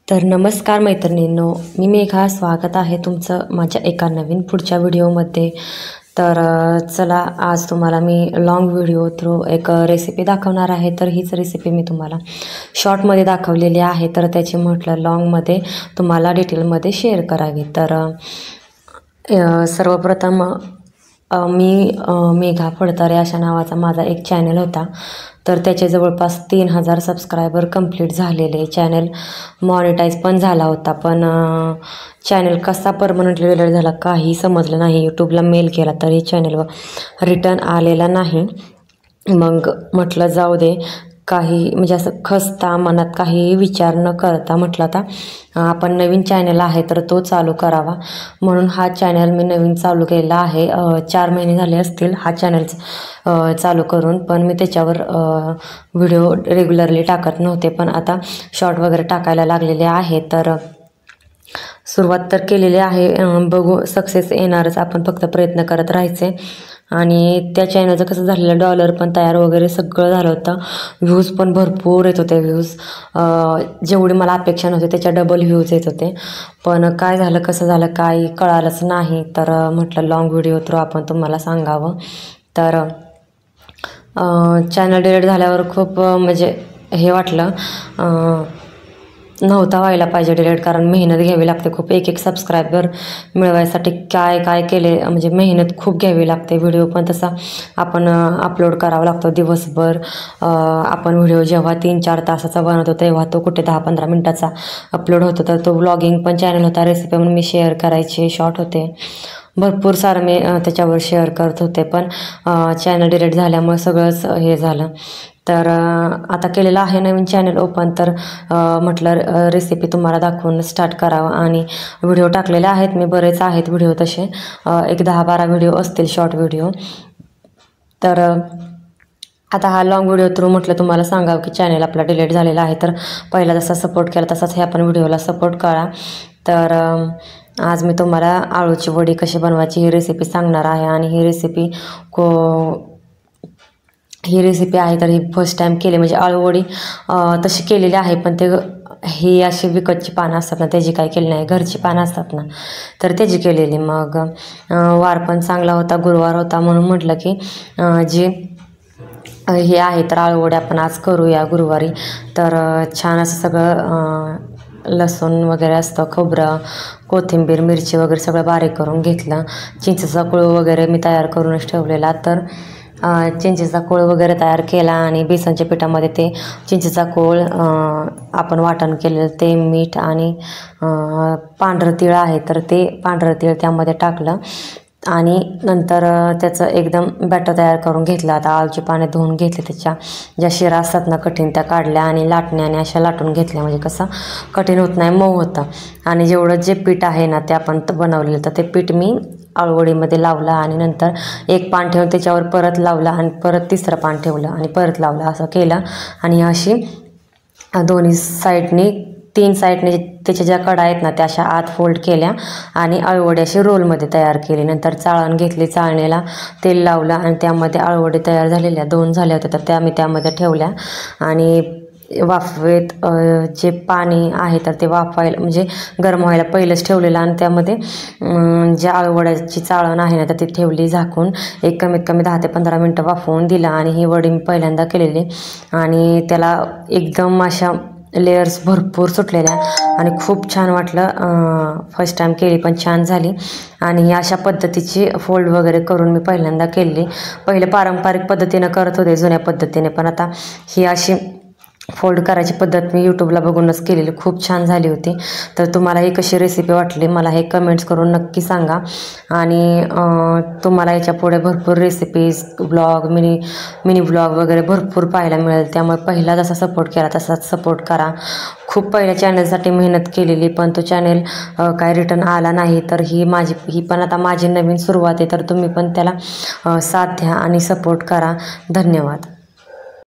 तर नमस्कार मैत्रिणींनो, मी मेघा. स्वागत आहे तुमचं माझ्या एका नवीन पुढच्या व्हिडिओमध्ये. तर चला, आज तुम्हाला मी लॉंग व्हिडिओ थ्रू एक रेसिपी दाखवणार आहे. तर हीच रेसिपी मी तुम्हाला शॉर्टमध्ये दाखवलेली आहे, तर त्याची म्हटलं लॉंगमध्ये तुम्हाला डिटेलमध्ये शेअर करावी. तर सर्वप्रथम मी मेघा फडतरे अशा नावाचा माझा एक चॅनल होता. तर त्याचे जवळपास 3000 सबस्क्रायबर कंप्लीट झालेले. चॅनल मॉनिटाईज पण झाला होता, पण चॅनल कसा परमनंटली डिलीट झाला काही समजलं नाही. यूट्यूबला मेल केला तरी चॅनलवर रिटर्न आलेला नाही. मग म्हटलं जाऊ दे, काही म्हणजे असं खस्ता मनात काही विचार न करता म्हटलं आता आपण नवीन चॅनल आहे तर तो चालू करावा, म्हणून हा चॅनल मी नवीन चालू केलेला आहे. 4 महिने झाले असतील हा चॅनल चालू करून, पण मी त्याच्यावर व्हिडिओ रेग्युलरली टाकत नव्हते, पण आता शॉर्ट वगैरे टाकायला लागलेले आहे. तर सुरुवात तर केलेली आहे, बघू सक्सेस येणारच. आपण फक्त प्रयत्न करत राहायचे. आणि त्या चॅनलचं कसं झालेलं, डॉलर पण तयार वगैरे सगळं झालं होतं. व्ह्यूज पण भरपूर येत होते. व्ह्यूज जेवढी मला अपेक्षा नव्हती त्याच्या डबल व्ह्यूज येत होते. पण काय झालं, कसं झालं काही कळालंच नाही. तर म्हटलं लॉंग व्हिडिओ थ्रू आपण तुम्हाला सांगावं. तर चॅनल डिलीट झाल्यावर खूप म्हणजे हे वाटलं, नव्हता व्हायला पाहिजे डिलीट, कारण मेहनत घ्यावी लागते खूप. एक सबस्क्रायबर मिळवायसाठी काय काय केले, म्हणजे मेहनत खूप घ्यावी लागते. व्हिडिओ पण तसा आपण अपलोड करावा लागतो दिवसभर. आपण व्हिडिओ जेव्हा 3-4 तासाचा बनवतो तेव्हा तो कुठे 10-15 मिनटाचा अपलोड होतो. तर तो व्लॉगिंग पण चॅनल होता, रेसिपी म्हणून मी शेअर करायचे, शॉर्ट होते भरपूर सारं मी त्याच्यावर शेअर करत होते. पण चॅनल डिलीट झाल्यामुळे सगळंच हे झालं. तर आता केलेलं आहे नवीन चॅनल ओपन. तर म्हटलं रेसिपी तुम्हाला दाखवून स्टार्ट करावं. आणि व्हिडिओ टाकलेले आहेत मी, बरेच आहेत व्हिडिओ तसे, एक 10-12 व्हिडिओ असतील शॉर्ट व्हिडिओ. तर आता हा लॉंग व्हिडिओ थ्रू म्हटलं तुम्हाला सांगावं की चॅनल आपला डिलीट झालेला आहे. तर पहिला जसा सपोर्ट केला तसाच हे आपण व्हिडिओला सपोर्ट करा. तर आज मी तुम्हाला आळूची वडी कशी बनवायची ही रेसिपी सांगणार आहे. आणि ही रेसिपी आहे तर ही फर्स्ट टाईम केली, म्हणजे आळूवडी तशी केलेली आहे, पण ही अशी विकतची पानं असतात ना त्याची काही केली नाही, घरची पानं असतात ना तर त्याची केलेली. मग वार पण चांगला होता, गुरुवार होता, म्हणून म्हटलं की जे हे आहे तर आळूवडी आपण आज करूया गुरुवारी. तर छान असं सगळं लसूण वगैरे असतं, खोबरं, कोथिंबीर, मिरची वगैरे सगळं बारीक करून घेतलं. चिंचेचा कोळ वगैरे मी तयार करूनच ठेवलेला. तर चिंचेचा कोळ वगैरे तयार केला आणि बेसनच्या पिठामध्ये ते चिंचेचा कोळ आपण वाटण केलेलं ते, मीठ आणि पांढरं तीळ आहे तर ते पांढरं तीळ त्यामध्ये टाकलं. आणि नंतर त्याचं एकदम बॅटर तयार करून घेतलं. आता आळूची पाने धुवून घेतली, त्याच्या ज्या शिरा असतात ना कठीण त्या काढल्या आणि लाटण्याने अशा लाटून घेतल्या, म्हणजे कसं कठीण होत नाही, मऊ होतं. आणि जेवढं जे पीठ आहे ना ते आपण बनवलेलं तर ते पीठ मी आळूवडीमध्ये लावलं. आणि नंतर एक पान ठेवून त्याच्यावर परत लावलं आणि परत तिसरं पान ठेवलं आणि परत लावलं, असं केलं. आणि अशी दोन्ही साईडनी 3 साईडने त्याच्या ज्या कडा आहेत ना त्या अशा आत फोल्ड केल्या आणि आळूवडी अशी रोलमध्ये तयार केली. नंतर चाळण घेतली, चाळणीला तेल लावलं आणि त्यामध्ये आळूवडी तयार झालेल्या 2 झाल्या होत्या तर त्या मी त्यामध्ये ठेवल्या. आणि वाफेत जे पाणी आहे तर ते वाफायला म्हणजे गरम व्हायला पहिलंच ठेवलेलं. आणि त्यामध्ये ज्या आळूवड्याची चाळण आहे ना तर ती ठेवली झाकून. एक कमीत कमी 10 ते 15 मिनटं वाफवून दिला. आणि ही वडी मी पहिल्यांदा केलेली आणि त्याला एकदम अशा लेयर्स भरपूर सुटलेल्या आणि खूप छान वाटलं. फर्स्ट टाईम केली पण छान झाली. आणि अशा पद्धतीची फोल्ड वगैरे करून मी पहिल्यांदा केली. पहिले पारंपरिक पद्धतीनं करत होते, जुन्या पद्धतीने, पण आता ही अशी फोल्ड करायची पद्धत मी यूट्यूबला बघूनच केलेली, खूप छान झाली होती. तर तुम्हाला ही कशी रेसिपी वाटली मला हे कमेंट्स करून नक्की सांगा. आणि तुम्हाला याच्या पुढे भरपूर रेसिपीज, ब्लॉग, मिनी ब्लॉग वगैरे भरपूर पाहायला मिळेल. त्यामुळे पहिला जसा सपोर्ट केला तसाच सपोर्ट करा. खूप पहिल्या चॅनलसाठी मेहनत केलेली पण तो चॅनल काय रिटर्न आला नाही. तर ही पण आता माझी नवीन सुरुवात आहे, तर तुम्ही पण त्याला साथ द्या आणि सपोर्ट करा. धन्यवाद.